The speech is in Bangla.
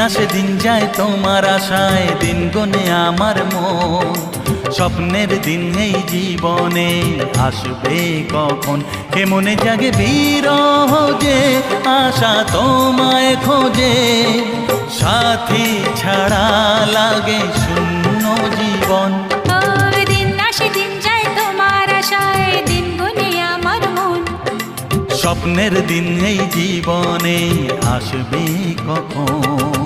আসে দিন যায় তোমার আশায়, দিন গনে আমার মন। স্বপ্নের দিন এই জীবনে আসবে কখন, কেমনে জাগে বিরহ যে আশা তোমায় খোঁজে। সাথী ছাড়া লাগে শূন্য জীবন। দিন আসে দিন যায় তোমার আশায়, দিন গুনে আমার মন। স্বপ্নের দিন এই জীবনে আসবে কখন।